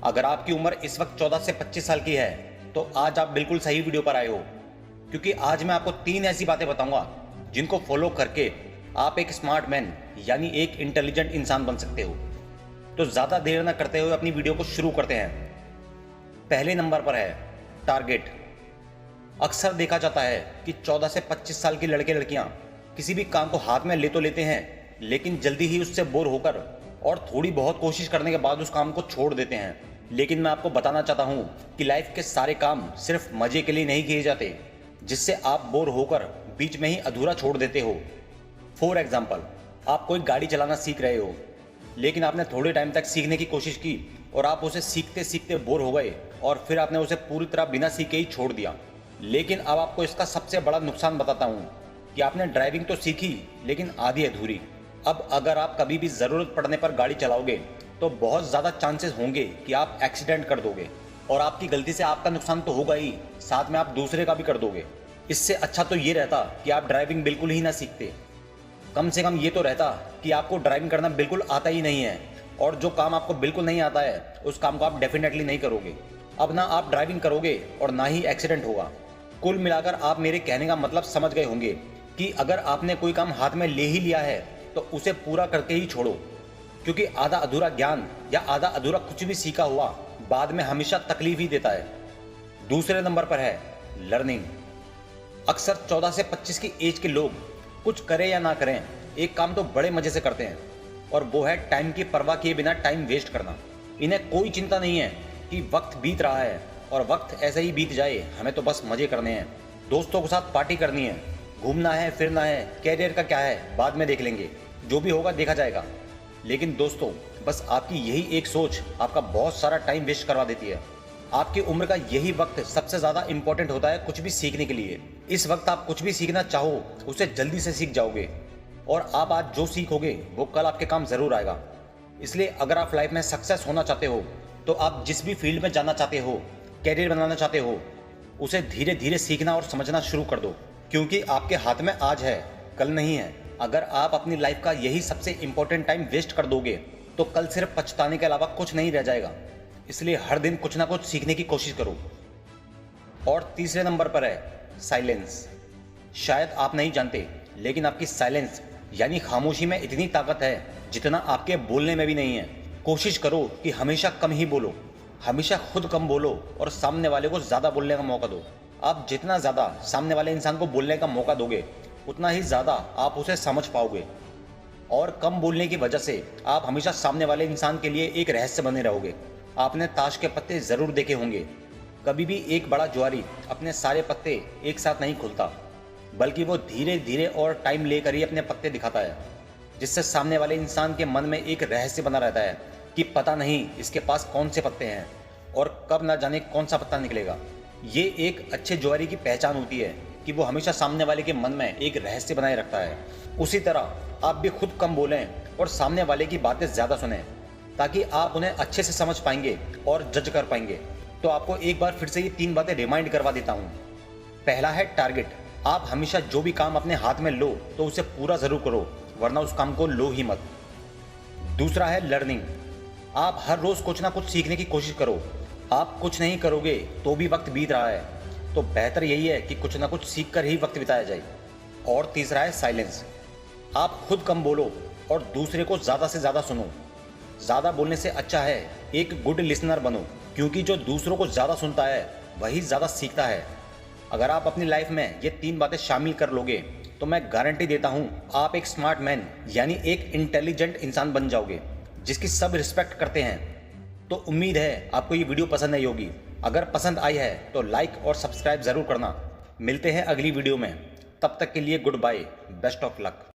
अगर आपकी उम्र इस वक्त 14 से 25 साल की है तो आज आप बिल्कुल सही वीडियो पर आए हो, क्योंकि आज मैं आपको 3 ऐसी बातें बताऊंगा जिनको फॉलो करके आप एक स्मार्ट मैन यानी एक इंटेलिजेंट इंसान बन सकते हो। तो ज़्यादा देर न करते हुए अपनी वीडियो को शुरू करते हैं। पहले नंबर पर है टारगेट। अक्सर देखा जाता है कि 14 से 25 साल के लड़के लड़कियां किसी भी काम को हाथ में ले तो लेते हैं, लेकिन जल्दी ही उससे बोर होकर और थोड़ी बहुत कोशिश करने के बाद उस काम को छोड़ देते हैं। लेकिन मैं आपको बताना चाहता हूं कि लाइफ के सारे काम सिर्फ मजे के लिए नहीं किए जाते, जिससे आप बोर होकर बीच में ही अधूरा छोड़ देते हो। फॉर एग्जाम्पल, आप कोई गाड़ी चलाना सीख रहे हो, लेकिन आपने थोड़े टाइम तक सीखने की कोशिश की और आप उसे सीखते सीखते बोर हो गए और फिर आपने उसे पूरी तरह बिना सीखे ही छोड़ दिया। लेकिन अब आपको इसका सबसे बड़ा नुकसान बताता हूँ कि आपने ड्राइविंग तो सीखी लेकिन आधी अधूरी। अब अगर आप कभी भी ज़रूरत पड़ने पर गाड़ी चलाओगे तो बहुत ज़्यादा चांसेस होंगे कि आप एक्सीडेंट कर दोगे, और आपकी गलती से आपका नुकसान तो होगा ही, साथ में आप दूसरे का भी कर दोगे। इससे अच्छा तो ये रहता कि आप ड्राइविंग बिल्कुल ही ना सीखते। कम से कम ये तो रहता कि आपको ड्राइविंग करना बिल्कुल आता ही नहीं है, और जो काम आपको बिल्कुल नहीं आता है उस काम को आप डेफिनेटली नहीं करोगे। अब ना आप ड्राइविंग करोगे और ना ही एक्सीडेंट होगा। कुल मिलाकर आप मेरे कहने का मतलब समझ गए होंगे कि अगर आपने कोई काम हाथ में ले ही लिया है तो उसे पूरा करके ही छोड़ो, क्योंकि आधा अधूरा ज्ञान या आधा अधूरा कुछ भी सीखा हुआ बाद में हमेशा तकलीफ ही देता है। दूसरे नंबर पर है लर्निंग। अक्सर 14 से 25 की एज के लोग कुछ करें या ना करें, एक काम तो बड़े मजे से करते हैं, और वो है टाइम की परवाह किए बिना टाइम वेस्ट करना। इन्हें कोई चिंता नहीं है कि वक्त बीत रहा है और वक्त ऐसे ही बीत जाए, हमें तो बस मजे करने हैं, दोस्तों के साथ पार्टी करनी है, घूमना है, फिरना है, कैरियर का क्या है बाद में देख लेंगे, जो भी होगा देखा जाएगा। लेकिन दोस्तों, बस आपकी यही एक सोच आपका बहुत सारा टाइम वेस्ट करवा देती है। आपकी उम्र का यही वक्त सबसे ज़्यादा इंपॉर्टेंट होता है कुछ भी सीखने के लिए। इस वक्त आप कुछ भी सीखना चाहो उसे जल्दी से सीख जाओगे, और आप आज जो सीखोगे वो कल आपके काम ज़रूर आएगा। इसलिए अगर आप लाइफ में सक्सेस होना चाहते हो तो आप जिस भी फील्ड में जाना चाहते हो, कैरियर बनाना चाहते हो, उसे धीरे धीरे सीखना और समझना शुरू कर दो, क्योंकि आपके हाथ में आज है, कल नहीं है। अगर आप अपनी लाइफ का यही सबसे इंपॉर्टेंट टाइम वेस्ट कर दोगे तो कल सिर्फ पछताने के अलावा कुछ नहीं रह जाएगा। इसलिए हर दिन कुछ ना कुछ सीखने की कोशिश करो। और तीसरे नंबर पर है साइलेंस। शायद आप नहीं जानते, लेकिन आपकी साइलेंस यानी खामोशी में इतनी ताकत है जितना आपके बोलने में भी नहीं है। कोशिश करो कि हमेशा कम ही बोलो, हमेशा खुद कम बोलो और सामने वाले को ज़्यादा बोलने का मौका दो। आप जितना ज़्यादा सामने वाले इंसान को बोलने का मौका दोगे उतना ही ज़्यादा आप उसे समझ पाओगे, और कम बोलने की वजह से आप हमेशा सामने वाले इंसान के लिए एक रहस्य बने रहोगे। आपने ताश के पत्ते ज़रूर देखे होंगे, कभी भी एक बड़ा जुआरी अपने सारे पत्ते एक साथ नहीं खुलता, बल्कि वो धीरे धीरे और टाइम लेकर ही अपने पत्ते दिखाता है, जिससे सामने वाले इंसान के मन में एक रहस्य बना रहता है कि पता नहीं इसके पास कौन से पत्ते हैं और कब ना जाने कौन सा पत्ता निकलेगा। ये एक अच्छे जुआरी की पहचान होती है कि वो हमेशा सामने वाले के मन में एक रहस्य बनाए रखता है। उसी तरह आप भी खुद कम बोलें और सामने वाले की बातें ज़्यादा सुनें, ताकि आप उन्हें अच्छे से समझ पाएंगे और जज कर पाएंगे। तो आपको एक बार फिर से ये 3 बातें रिमाइंड करवा देता हूँ। पहला है टारगेट। आप हमेशा जो भी काम अपने हाथ में लो तो उसे पूरा ज़रूर करो, वरना उस काम को लो ही मत। दूसरा है लर्निंग। आप हर रोज़ कुछ ना कुछ सीखने की कोशिश करो। आप कुछ नहीं करोगे तो भी वक्त बीत रहा है, तो बेहतर यही है कि कुछ ना कुछ सीख कर ही वक्त बिताया जाए। और तीसरा है साइलेंस। आप खुद कम बोलो और दूसरे को ज़्यादा से ज़्यादा सुनो। ज़्यादा बोलने से अच्छा है एक गुड लिसनर बनो, क्योंकि जो दूसरों को ज़्यादा सुनता है वही ज़्यादा सीखता है। अगर आप अपनी लाइफ में ये 3 बातें शामिल कर लोगे तो मैं गारंटी देता हूँ आप एक स्मार्ट मैन यानी एक इंटेलिजेंट इंसान बन जाओगे, जिसकी सब रिस्पेक्ट करते हैं। तो उम्मीद है आपको ये वीडियो पसंद आई होगी। अगर पसंद आई है तो लाइक और सब्सक्राइब ज़रूर करना। मिलते हैं अगली वीडियो में, तब तक के लिए goodbye, best of luck.